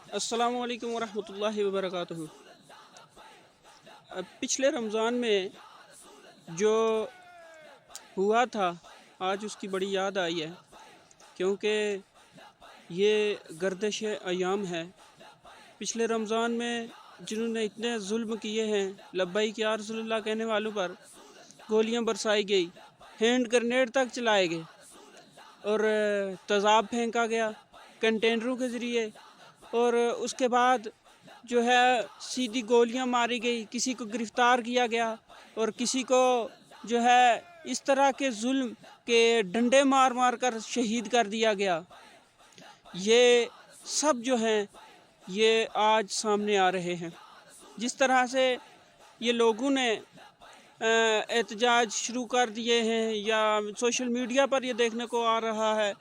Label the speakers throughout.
Speaker 1: السلام علیکم ورحمۃ اللہ وبرکاتہ۔ پچھلے رمضان میں جو ہوا تھا آج اس کی بڑی یاد آئی ہے، کیونکہ یہ گردش ایام ہے۔ پچھلے رمضان میں جنہوں نے اتنے ظلم کیے ہیں، لبیک یا رسول اللہ کہنے والوں پر گولیاں برسائی گئی، ہینڈ گرنیڈ تک چلائے گئے اور تیزاب پھینکا گیا کنٹینروں کے ذریعے، اور اس کے بعد جو ہے سیدھی گولیاں ماری گئی، کسی کو گرفتار کیا گیا اور کسی کو جو ہے اس طرح کے ظلم کے ڈنڈے مار مار کر شہید کر دیا گیا۔ یہ سب جو ہیں یہ آج سامنے آ رہے ہیں۔ جس طرح سے یہ لوگوں نے احتجاج شروع کر دیے ہیں، یا سوشل میڈیا پر یہ دیکھنے کو آ رہا ہے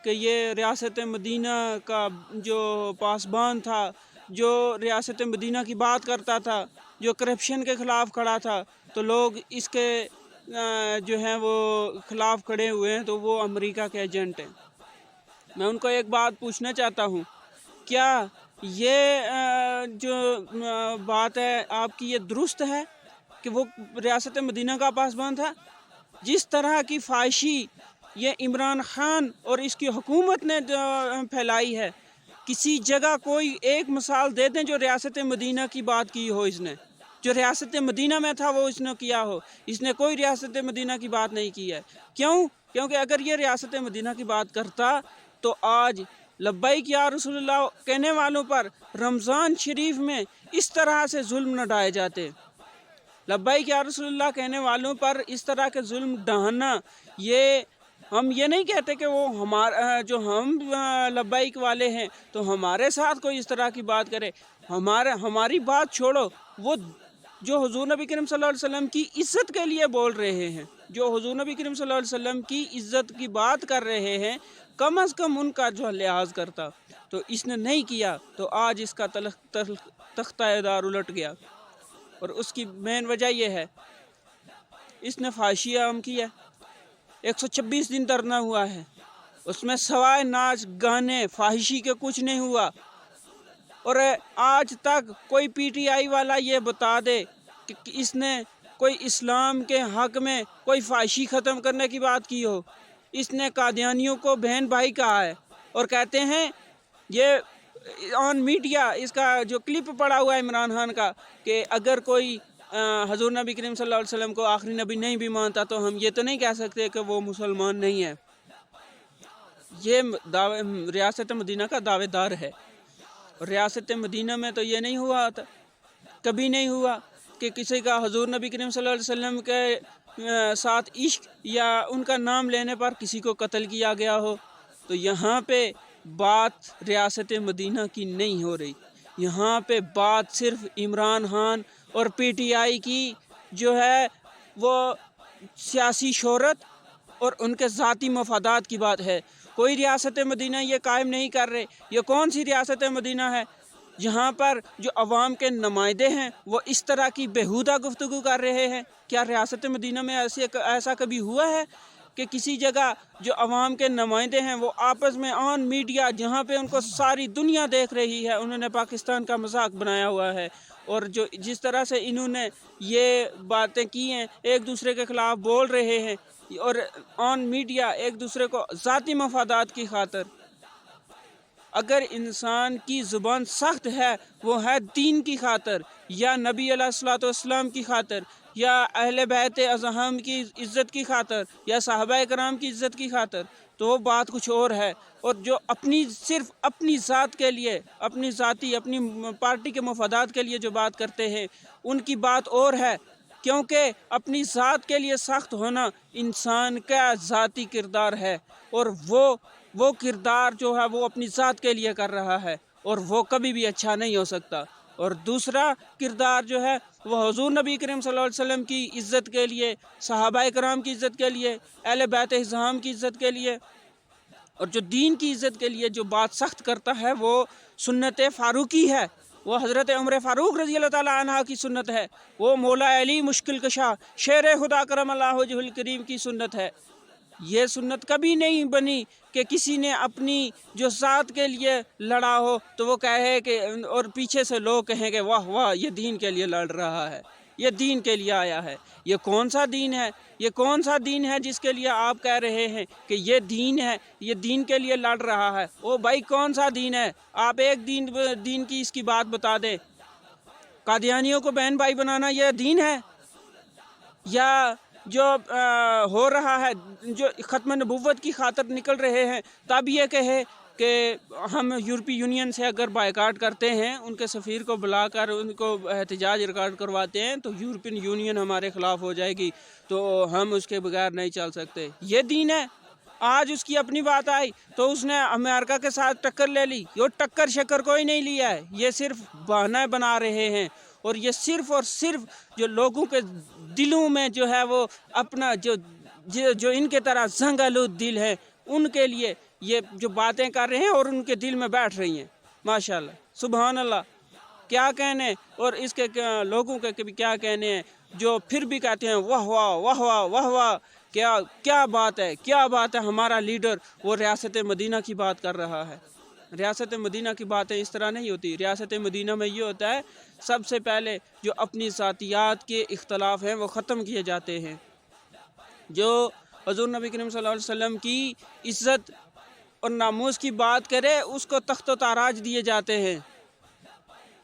Speaker 1: کہ یہ ریاست مدینہ کا جو پاسبان تھا، جو ریاست مدینہ کی بات کرتا تھا، جو کرپشن کے خلاف کھڑا تھا، تو لوگ اس کے جو ہیں وہ خلاف کھڑے ہوئے ہیں، تو وہ امریکہ کے ایجنٹ ہیں۔ میں ان کو ایک بات پوچھنا چاہتا ہوں، کیا یہ جو بات ہے آپ کی یہ درست ہے کہ وہ ریاست مدینہ کا پاسبان تھا؟ جس طرح کی فحاشی یہ عمران خان اور اس کی حکومت نے پھیلائی ہے، کسی جگہ کوئی ایک مثال دے دیں جو ریاست مدینہ کی بات کی ہو، اس نے جو ریاست مدینہ میں تھا وہ اس نے کیا ہو۔ اس نے کوئی ریاست مدینہ کی بات نہیں کی ہے۔ کیوں؟ کیونکہ اگر یہ ریاست مدینہ کی بات کرتا تو آج لبیک یا رسول اللہ کہنے والوں پر رمضان شریف میں اس طرح سے ظلم نہ ڈھائے جاتے۔ لبیک یا رسول اللہ کہنے والوں پر اس طرح کے ظلم ڈھانا، یہ ہم یہ نہیں کہتے کہ وہ ہمارا جو ہم لبیک والے ہیں تو ہمارے ساتھ کوئی اس طرح کی بات کرے، ہماری بات چھوڑو، وہ جو حضور نبی کریم صلی اللہ علیہ وسلم کی عزت کے لیے بول رہے ہیں، جو حضور نبی کریم صلی اللہ علیہ وسلم کی عزت کی بات کر رہے ہیں، کم از کم ان کا جو لحاظ کرتا، تو اس نے نہیں کیا، تو آج اس کا تختہ دار الٹ گیا۔ اور اس کی مین وجہ یہ ہے، اس نے فحاشی عام کی ہے۔ 126 دن دھرنا ہوا ہے، اس میں سوائے ناچ گانے فحاشی کے کچھ نہیں ہوا، اور آج تک کوئی پی ٹی آئی والا یہ بتا دے کہ اس نے کوئی اسلام کے حق میں کوئی فحاشی ختم کرنے کی بات کی ہو۔ اس نے قادیانیوں کو بہن بھائی کہا ہے، اور کہتے ہیں یہ آن میڈیا اس کا جو کلپ پڑا ہوا ہے عمران خان کا، کہ اگر کوئی حضور نبی کریم صلی اللہ علیہ وسلم کو آخری نبی نہیں بھی مانتا تو ہم یہ تو نہیں کہہ سکتے کہ وہ مسلمان نہیں ہے۔ یہ ریاست مدینہ کا دعوے دار ہے، اور ریاست مدینہ میں تو یہ نہیں ہوا تھا، کبھی نہیں ہوا کہ کسی کا حضور نبی کریم صلی اللہ علیہ وسلم کے ساتھ عشق یا ان کا نام لینے پر کسی کو قتل کیا گیا ہو۔ تو یہاں پہ بات ریاست مدینہ کی نہیں ہو رہی، یہاں پہ بات صرف عمران خان اور پی ٹی آئی کی جو ہے وہ سیاسی شہرت اور ان کے ذاتی مفادات کی بات ہے۔ کوئی ریاست مدینہ یہ قائم نہیں کر رہے۔ یہ کون سی ریاست مدینہ ہے جہاں پر جو عوام کے نمائندے ہیں وہ اس طرح کی بیہودہ گفتگو کر رہے ہیں؟ کیا ریاست مدینہ میں ایسا کبھی ہوا ہے کہ کسی جگہ جو عوام کے نمائندے ہیں وہ آپس میں آن میڈیا، جہاں پہ ان کو ساری دنیا دیکھ رہی ہے، انہوں نے پاکستان کا مذاق بنایا ہوا ہے، اور جو جس طرح سے انہوں نے یہ باتیں کی ہیں، ایک دوسرے کے خلاف بول رہے ہیں، اور آن میڈیا ایک دوسرے کو ذاتی مفادات کی خاطر۔ اگر انسان کی زبان سخت ہے وہ ہے دین کی خاطر، یا نبی علیہ الصلوۃ والسلام کی خاطر، یا اہل بیت اعظم کی عزت کی خاطر، یا صحابہ کرام کی عزت کی خاطر، تو وہ بات کچھ اور ہے۔ اور جو صرف اپنی ذات کے لیے، اپنی ذاتی اپنی پارٹی کے مفادات کے لیے جو بات کرتے ہیں، ان کی بات اور ہے، کیونکہ اپنی ذات کے لیے سخت ہونا انسان کا ذاتی کردار ہے، اور وہ کردار جو ہے وہ اپنی ذات کے لیے کر رہا ہے، اور وہ کبھی بھی اچھا نہیں ہو سکتا۔ اور دوسرا کردار جو ہے وہ حضور نبی کریم صلی اللہ علیہ وسلم کی عزت کے لیے، صحابہ کرام کی عزت کے لیے، اہل بیت اعظم کی عزت کے لیے، اور جو دین کی عزت کے لیے جو بات سخت کرتا ہے وہ سنت فاروقی ہے، وہ حضرت عمر فاروق رضی اللہ تعالیٰ عنہ کی سنت ہے، وہ مولا علی مشکل کشا شیر خدا کرم اللہ وجہ الکریم کی سنت ہے۔ یہ سنت کبھی نہیں بنی کہ کسی نے اپنی جو ذات کے لیے لڑا ہو تو وہ کہے کہ اور پیچھے سے لوگ کہیں کہ واہ واہ یہ دین کے لیے لڑ رہا ہے، یہ دین کے لیے آیا ہے۔ یہ کون سا دین ہے؟ یہ کون سا دین ہے جس کے لیے آپ کہہ رہے ہیں کہ یہ دین ہے، یہ دین کے لیے لڑ رہا ہے؟ او بھائی کون سا دین ہے؟ آپ ایک دین کی اس کی بات بتا دیں۔ قادیانیوں کو بہن بھائی بنانا یہ دین ہے؟ یا جو ہو رہا ہے، جو ختم نبوت کی خاطر نکل رہے ہیں، تب یہ کہے کہ ہم یورپی یونین سے اگر بائیکاٹ کرتے ہیں، ان کے سفیر کو بلا کر ان کو احتجاج ریکارڈ کرواتے ہیں تو یورپین یونین ہمارے خلاف ہو جائے گی، تو ہم اس کے بغیر نہیں چل سکتے۔ یہ دین ہے؟ آج اس کی اپنی بات آئی تو اس نے امریکہ کے ساتھ ٹکر لے لی۔ یہ ٹکر شکر کوئی نہیں لیا ہے، یہ صرف بہانے بنا رہے ہیں، اور یہ صرف اور صرف جو لوگوں کے دلوں میں جو ہے وہ اپنا جو ان کے طرح زنگ آلود دل ہے، ان کے لیے یہ جو باتیں کر رہے ہیں اور ان کے دل میں بیٹھ رہی ہیں۔ ماشاءاللہ، سبحان اللہ، کیا کہنے، اور اس کے لوگوں کے بھی کیا کہنے ہیں جو پھر بھی کہتے ہیں واہ واہ واہ واہ واہ واہ، کیا بات ہے، کیا بات ہے۔ ہمارا لیڈر وہ ریاست مدینہ کی بات کر رہا ہے۔ ریاست مدینہ کی باتیں اس طرح نہیں ہوتی۔ ریاست مدینہ میں یہ ہوتا ہے سب سے پہلے جو اپنی ذاتیات کے اختلاف ہیں وہ ختم کیے جاتے ہیں۔ جو حضور نبی کریم صلی اللہ علیہ وسلم کی عزت اور ناموس کی بات کرے اس کو تخت و تاراج دیے جاتے ہیں،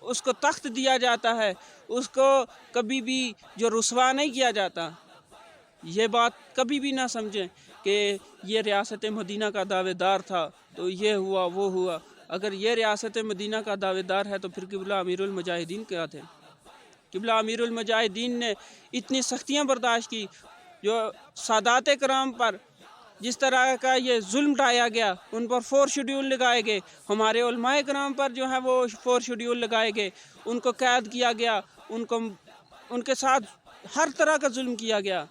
Speaker 1: اس کو تخت دیا جاتا ہے، اس کو کبھی بھی جو رسوا نہیں کیا جاتا۔ یہ بات کبھی بھی نہ سمجھیں کہ یہ ریاست مدینہ کا دعوے دار تھا تو یہ ہوا وہ ہوا۔ اگر یہ ریاست مدینہ کا دعوے دار ہے تو پھر قبلہ امیر المجاہدین کیا تھے؟ قبلہ امیر المجاہدین نے اتنی سختیاں برداشت کی، جو سادات کرام پر جس طرح کا یہ ظلم ڈھایا گیا، ان پر 4 شیڈول لگائے گئے، ہمارے علماء کرام پر جو ہے وہ 4 شیڈول لگائے گئے، ان کو قید کیا گیا، ان کے ساتھ ہر طرح کا ظلم کیا گیا۔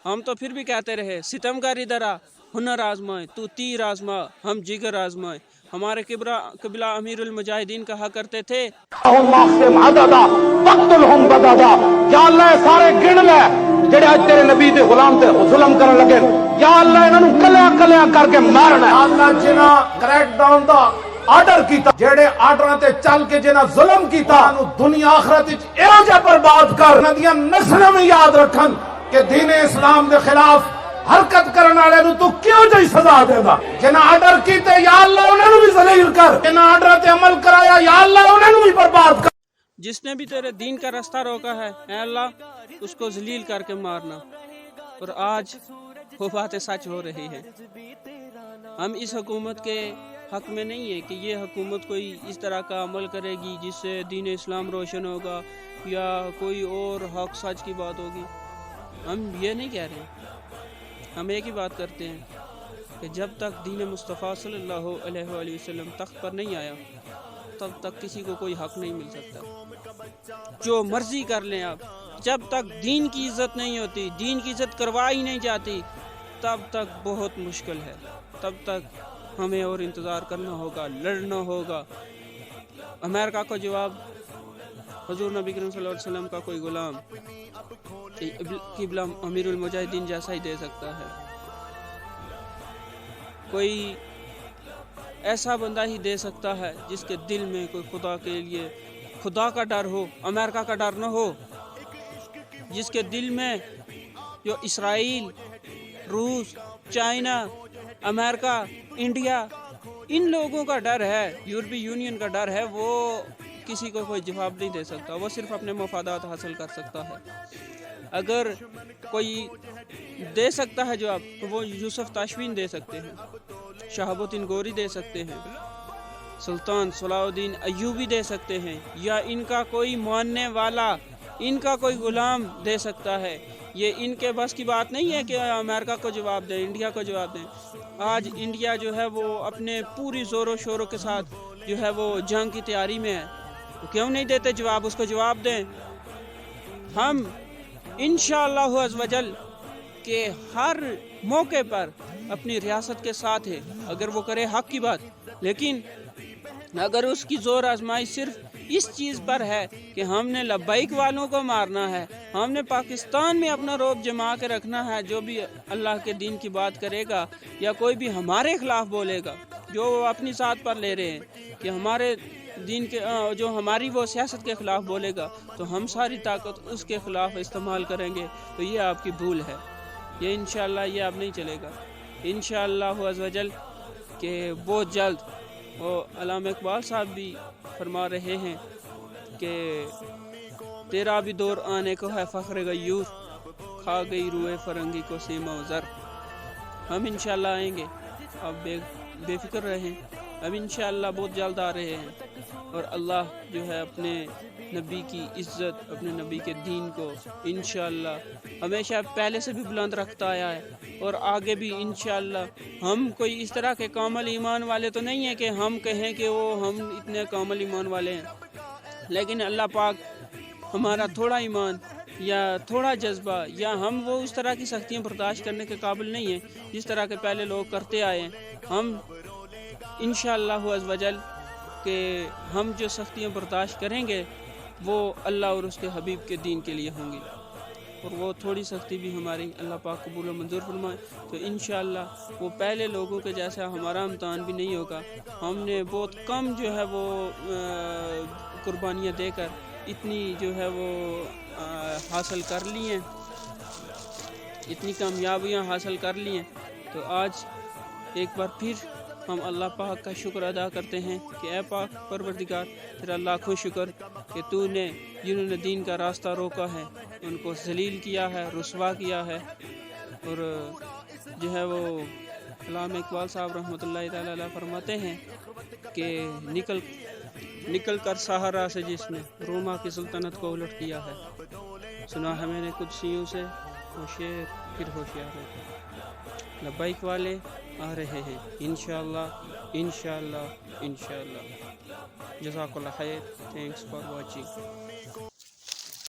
Speaker 1: ہم تو پھر بھی کہتے رہے ستمگر ادھر آ، ہنر آزمائے، تو تیر آزما، ہم جگر آزمائے۔ ہمارے قبلہ امیر المجاہدین کہا کرتے تھے
Speaker 2: یا اللہ سارے گن لے جڑے اج تیرے نبی دے غلام تے ظلم کرن لگے، یا اللہ انہاں نوں کلیاں کلیاں کر کے مارنا ہے۔ اللہ جنہاں کریک ڈاؤن دا آرڈر کیتا، جڑے آرڈراں تے چل کے جنہاں ظلم کیتا، انہاں نوں دنیا آخرت وچ ایہو جہا برباد کر، انہاں دیاں نسلاں میں یاد رکھن کہ دین اسلام دے خلاف حرکت کرنے والے نوں تو کیوں جی سزا دے گا۔ جنہاں آرڈر کیتے یا اللہ انہاں نوں بھی ذلیل کر، جنہاں آرڈر تے عمل کرایا یا اللہ انہاں نوں بھی برباد کر۔
Speaker 1: جس نے بھی تیرے دین کا راستہ روکا ہے اے اللہ اس کو ذلیل کر کے مارنا۔ اور آج وہ باتیں سچ ہو رہی ہیں۔ ہم اس حکومت کے حق میں نہیں ہے کہ یہ حکومت کوئی اس طرح کا عمل کرے گی جس سے دین اسلام روشن ہوگا یا کوئی اور حق سچ کی بات ہوگی۔ ہم یہ نہیں کہہ رہے، ہم ایک ہی بات کرتے ہیں کہ جب تک دین مصطفیٰ صلی اللہ علیہ وآلہ وسلم تخت پر نہیں آیا تب تک کسی کو کوئی حق نہیں مل سکتا۔ جو مرضی کر لیں آپ، جب تک دین کی عزت نہیں ہوتی، دین کی عزت کروائی نہیں جاتی، تب تک بہت مشکل ہے۔ تب تک ہمیں اور انتظار کرنا ہوگا، لڑنا ہوگا۔ امریکہ کو جواب حضور نبی کریم صلی اللہ علیہ وسلم کا کوئی غلام قبلہ امیر المجاہدین جیسا ہی دے سکتا ہے، کوئی ایسا بندہ ہی دے سکتا ہے جس کے دل میں کوئی خدا کے لیے خدا کا ڈر ہو، امریکہ کا ڈر نہ ہو، جس کے دل میں جو اسرائیل، روس، چائنا، امریکہ، انڈیا، ان لوگوں کا ڈر ہے، یورپی یونین کا ڈر ہے، وہ کسی کو کوئی جواب نہیں دے سکتا، وہ صرف اپنے مفادات حاصل کر سکتا ہے۔ اگر کوئی دے سکتا ہے جواب تو وہ یوسف تاشفین دے سکتے ہیں، شہاب الدین گوری دے سکتے ہیں، سلطان صلاح الدین ایوبی دے سکتے ہیں، یا ان کا کوئی ماننے والا، ان کا کوئی غلام دے سکتا ہے۔ یہ ان کے بس کی بات نہیں ہے کہ امریکہ کو جواب دیں، انڈیا کو جواب دیں۔ آج انڈیا جو ہے وہ اپنے پوری زور و شوروں کے ساتھ جو ہے وہ جنگ کی تیاری میں ہے، وہ کیوں نہیں دیتے جواب؟ اس کو جواب دیں۔ ہم انشاءاللہ عز و جل کہ ہر موقع پر اپنی ریاست کے ساتھ ہے، اگر وہ کرے حق کی بات، لیکن اگر اس کی زور آزمائی صرف اس چیز پر ہے کہ ہم نے لبیک والوں کو مارنا ہے، ہم نے پاکستان میں اپنا رعب جما کے رکھنا ہے، جو بھی اللہ کے دین کی بات کرے گا یا کوئی بھی ہمارے خلاف بولے گا، جو وہ اپنی ذات پر لے رہے ہیں کہ ہمارے دین کے جو ہماری وہ سیاست کے خلاف بولے گا تو ہم ساری طاقت اس کے خلاف استعمال کریں گے، تو یہ آپ کی بھول ہے، یہ انشاءاللہ یہ اب نہیں چلے گا انشاءاللہ عز و جل کہ بہت جلد۔ وہ علامہ اقبال صاحب بھی فرما رہے ہیں کہ تیرا بھی دور آنے کو ہے فخر غیور، کھا گئی روئے فرنگی کو سیما و زر۔ ہم انشاءاللہ آئیں گے، آپ بے فکر رہیں، اب انشاءاللہ بہت جلد آ رہے ہیں، اور اللہ جو ہے اپنے نبی کی عزت، اپنے نبی کے دین کو انشاءاللہ ہمیشہ پہلے سے بھی بلند رکھتا آیا ہے، اور آگے بھی انشاءاللہ۔ ہم کوئی اس طرح کے کامل ایمان والے تو نہیں ہیں کہ ہم کہیں کہ ہم اتنے کامل ایمان والے ہیں، لیکن اللہ پاک ہمارا تھوڑا ایمان یا تھوڑا جذبہ یا ہم وہ اس طرح کی سختیاں برداشت کرنے کے قابل نہیں ہیں جس طرح کے پہلے لوگ کرتے آئے ہیں۔ ہم انشاءاللہ عز و جل کہ ہم جو سختیاں برداشت کریں گے وہ اللہ اور اس کے حبیب کے دین کے لیے ہوں گی، اور وہ تھوڑی سختی بھی ہماری اللہ پاک قبول و منظور فرمائے، تو انشاءاللہ وہ پہلے لوگوں کے جیسا ہمارا امتحان بھی نہیں ہوگا۔ ہم نے بہت کم جو ہے وہ قربانیاں دے کر اتنی جو ہے وہ حاصل کر لی ہیں، اتنی کامیابیاں حاصل کر لی ہیں، تو آج ایک بار پھر ہم اللہ پاک کا شکر ادا کرتے ہیں کہ اے پاک پروردگار، تیرا لاکھوں شکر کہ تو نے جنہوں نے دین کا راستہ روکا ہے ان کو ذلیل کیا ہے، رسوا کیا ہے، اور جو ہے وہ علامہ اقبال صاحب رحمۃ اللہ تعالی علیہ فرماتے ہیں کہ نکل کر سہارا سے جس نے روما کی سلطنت کو الٹ کیا ہے، سنا ہے میں نے قدسیوں سے ہوشیار پھر ہوشیار ہے۔ لبیک والے آ رہے ہیں انشاءاللہ انشاءاللہ انشاءاللہ۔ جزاک اللہ خیر، تھینکس فار واچنگ۔